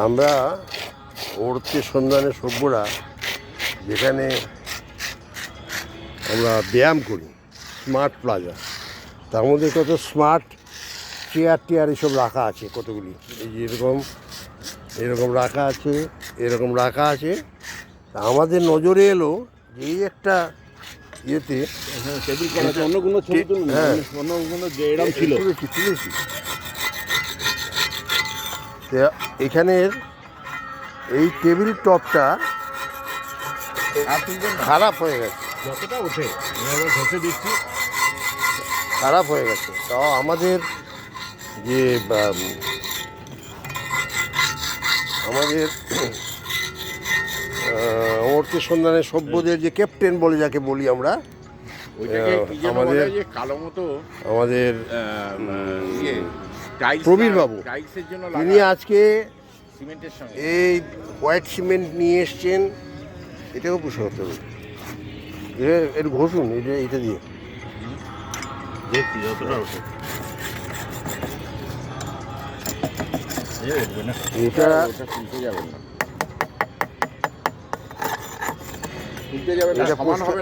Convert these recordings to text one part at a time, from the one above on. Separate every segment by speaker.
Speaker 1: আমরা ওড়তে সন্ধানে সভ্যরা যেখানে আমরা ব্যায়াম করি, স্মার্ট প্লাজা, তার মধ্যে কত স্মার্ট চেয়ার এসব রাখা আছে কতগুলি। এই যে এরকম রাখা আছে, এরকম রাখা আছে। তা আমাদের নজরে এলো যে এই একটা ইয়েতে
Speaker 2: অন্য কোনো ছবি তুলুন, অন্য কোনো যে এরকম ছিল
Speaker 1: তুলেছি। এখানের এই টেবিল টপটা খারাপ হয়ে গেছে,
Speaker 2: যতটা ওঠে ঘষে দিচ্ছি,
Speaker 1: খারাপ হয়ে গেছে। তাও আমাদের যে আমাদের অমর্ত্য সন্ধানে সভ্যদের যে ক্যাপ্টেন বলে যাকে বলি আমরা, আমাদের
Speaker 2: কালো মতো
Speaker 1: আমাদের প্রবীরবাবু, তিনি আজকে এই হোয়াইট সিমেন্ট নিয়ে এসছেন। এটাও পুষে হতে হবে, এর ঘষুন এটা দিয়ে
Speaker 2: দেখছি যতটা ওঠে।
Speaker 1: এটা
Speaker 2: তুলতে যাবে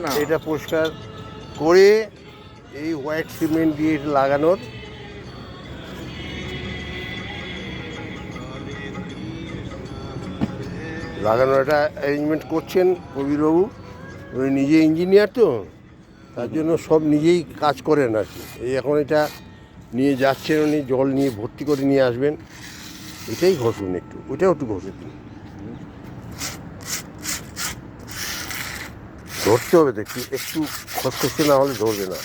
Speaker 2: না,
Speaker 1: এটা পরিষ্কার করে এই হোয়াইট সিমেন্ট দিয়ে লাগানোর একটা অ্যারেঞ্জমেন্ট করছেন প্রবীরবাবু। উনি নিজে ইঞ্জিনিয়ার, তো তার জন্য সব নিজেই কাজ করেন আর কি। এই এখন এটা নিয়ে যাচ্ছেন উনি, জল নিয়ে ভর্তি করে নিয়ে আসবেন। এটাই ঘষুন একটু, ওইটাও একটু ঘষে দিন। ধরতে হবে তো, একটু খসখসে না হলে ধরবে না।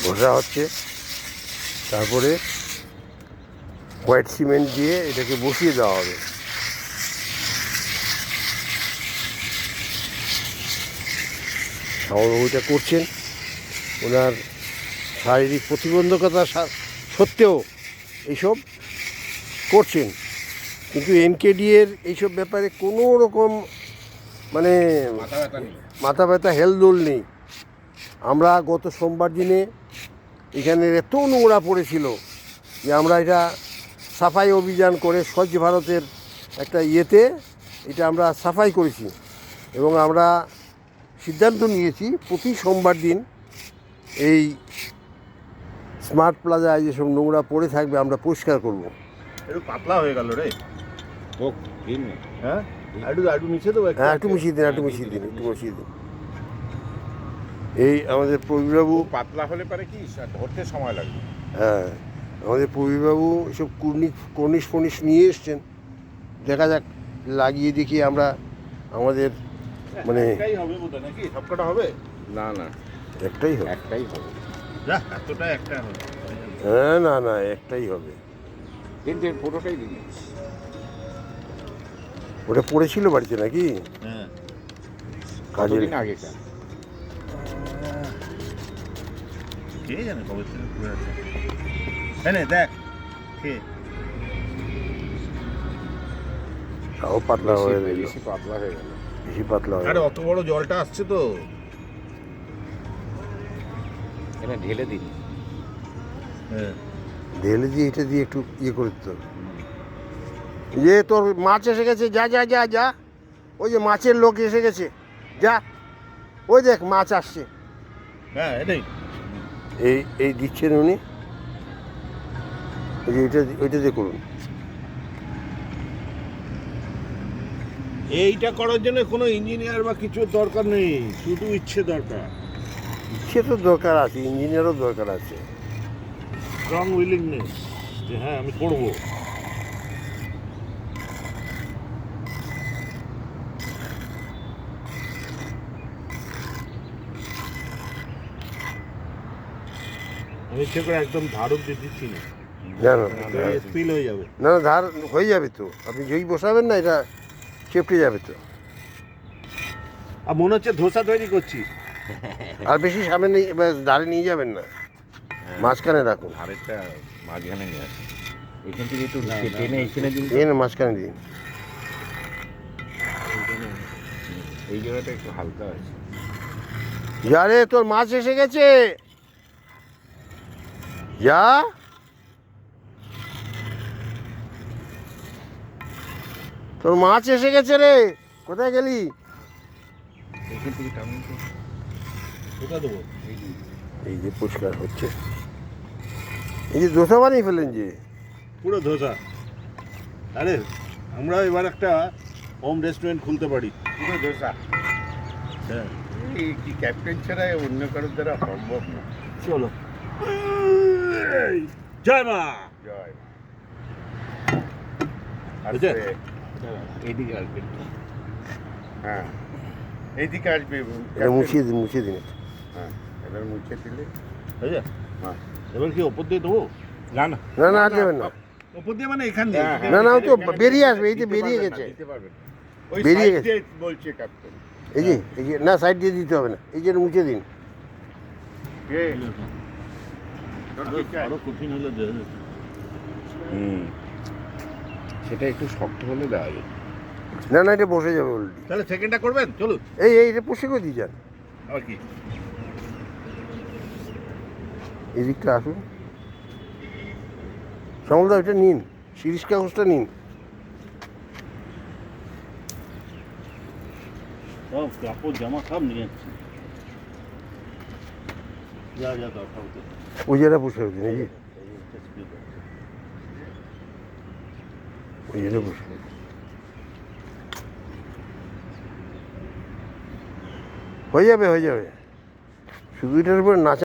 Speaker 1: ঘষা হচ্ছে, তারপরে হোয়াইট সিমেন্ট দিয়ে এটাকে বসিয়ে দেওয়া হবে। শ্যামলবাবুটা করছেন, ওনার শারীরিক প্রতিবন্ধকতা সত্ত্বেও এইসব করছেন, কিন্তু এনকেডিএর এইসব ব্যাপারে কোনো রকম মানে মাথা ব্যথা হেলদোল নেই। আমরা গত সোমবার দিনে এখানে এত নোংরা পড়েছিল যে আমরা এটা সাফাই অভিযান করে স্বচ্ছ ভারতের একটা ইয়েতে এটা আমরা সাফাই করেছি, এবং আমরা সিদ্ধান্ত নিয়েছি প্রতি সোমবার দিন এই স্মার্ট প্লাজায় যেসব নোংরা পড়ে থাকবে আমরা পরিষ্কার করব।
Speaker 2: একটু পাতলা হয়ে গেল রে, হ্যাঁ একটু মিশিয়ে দেবো,
Speaker 1: হ্যাঁ একটু মিশিয়ে দিন, এই আমাদের প্রবীরবাবু
Speaker 2: পাতলা হলে পারে কি ধরতে সময় লাগবে।
Speaker 1: হ্যাঁ, আমাদের প্রবীরবাবু এসব কর্নিশ ফর্নিশ নিয়ে এসছেন। দেখা যাক, লাগিয়ে দেখি আমরা আমাদের মানে
Speaker 2: একটাই হবে বোধহয়, নাকি সবকটা হবে? না
Speaker 1: একটাই হবে,
Speaker 2: এতটা একটা হবে।
Speaker 1: হ্যাঁ না একটাই হবে।
Speaker 2: দিন পুরোটাই দিন।
Speaker 1: ওটা পড়েছিল বাড়িতে নাকি?
Speaker 2: হ্যাঁ,
Speaker 1: কাজের
Speaker 2: আগেটা কে জানে কবে থেকে পড়ে আছে। হ্যাঁ দেখ কে
Speaker 1: তাও পাতলা হয়ে গেল,
Speaker 2: বেশি পাতলা হয়ে গেল,
Speaker 1: বেশি পাতলা হয়ে
Speaker 2: আরে অত বড় জলটা আসছে তো, এটা ঢেলে দিন। হ্যাঁ
Speaker 1: ঢেলে দিয়ে এটা দিয়ে একটু ইয়ে করে দিতে হবে। যে তোর মাছ এসে গেছে, যা ওই যে মাছের লোক এসে গেছে, যা ওই দেখ মাছ আসছে।
Speaker 2: হ্যাঁ এটাই
Speaker 1: এই দিচ্ছেন উনি, ওইটা দিয়ে করুন।
Speaker 2: এইটা করার জন্য কোনো ইঞ্জিনিয়ার বা কিছু দরকার নেই, শুধু ইচ্ছে দরকার।
Speaker 1: ইচ্ছে তো দরকার আছে, ইঞ্জিনিয়ারও দরকার আছে,
Speaker 2: স্ট্রং উইলিংনেস যে হ্যাঁ আমি করব। আমি ইচ্ছে করে একদম ধার অব্দি দিচ্ছি না, স্পিল হয়ে যাবে।
Speaker 1: না ধার হয়ে যাবে তো, আপনি যেই বসাবেন না এটা চেপটে যাবে তো।
Speaker 2: আর মনে হচ্ছে ধোসা তৈরি করছি।
Speaker 1: আর বেশি সামনে ধারে নিয়ে যাবেন না, মাঝখানে রাখুন।
Speaker 2: আরেকটা মাঝখানে নিয়ে আসুন, এখান থেকে একটু টেনে এখানে দিন,
Speaker 1: মাঝখানে দিন।
Speaker 3: এই জায়গাটা একটু হালকা আছে।
Speaker 1: যা রে, তোর মাছ এসে গেছে, যা। তোর মাছ এসে গেছে রে, কোথায় গেলি?
Speaker 3: এখান থেকে টানুন তো।
Speaker 2: কোথা দেবো?
Speaker 1: এই যে পরিষ্কার হচ্ছে, এই যে দোসা বানিয়ে ফেলেন যে।
Speaker 2: পুরো ধোসা। আরে আমরা এবার একটা হোম রেস্টুরেন্ট খুলতে পারি।
Speaker 3: পুরো দোসা।
Speaker 2: হ্যাঁ,
Speaker 3: এই কি ক্যাপ্টেন ছাড়া অন্য কারোর দ্বারা সম্ভব না।
Speaker 2: চলো। জয় মা।
Speaker 3: জয়।
Speaker 2: বুঝলে?
Speaker 3: আসবে। এইদিকে আসবে। হ্যাঁ, এইদিকে আসবে।
Speaker 1: এটা মুছিয়ে দিন, মুছিয়ে দিন।
Speaker 3: হ্যাঁ, এবার মুছে দিলে।
Speaker 2: বুঝলে?
Speaker 3: হ্যাঁ।
Speaker 2: এবার কি ওপর দিয়ে দেবো?
Speaker 3: না না
Speaker 1: না না, আর দেবেন না।
Speaker 2: ওপর দিয়ে মানে এখান দিয়ে?
Speaker 3: হ্যাঁ, হ্যাঁ।
Speaker 1: না না, ও তো বেরিয়ে আসবে, এই যে
Speaker 3: দিতে
Speaker 1: বেরিয়ে
Speaker 3: পারবেন না,
Speaker 1: গেছে।
Speaker 3: দিতে পারবেন না। ওই
Speaker 1: বেরিয়ে
Speaker 3: সাইড
Speaker 1: গেছে।
Speaker 3: দিয়ে বলছে ক্যাপ্টেন।
Speaker 1: এই যে না, সাইড দিয়ে দিতে হবে না, এই যে মুছে দিন।
Speaker 3: কে? তোর কি চাই?
Speaker 2: আরো কঠিন হলে দেওয়া যেত।
Speaker 3: সেটা একটু শক্ত হলে দেওয়া যায়।
Speaker 1: না না, এটা বসে যাবে অলরেডি।
Speaker 2: তাহলে সেকেন্ডটা করবেন? চলুন।
Speaker 1: এটা পুষে করে দিয়ে যান।
Speaker 2: আর কি?
Speaker 1: এই দিকটা আসুন, সমলদা এটা নিন, শিরিষ কাগজটা নিন।
Speaker 2: সব কাপড় জামা সব নিয়ে যাচ্ছি। যা যা দরকার হতো।
Speaker 1: ওই জায়গাটা বসে দিন, এই যে ওই জায়গাটা বসে। হয়ে যাবে, হয়ে যাবে। শুধু এটার উপর নাচা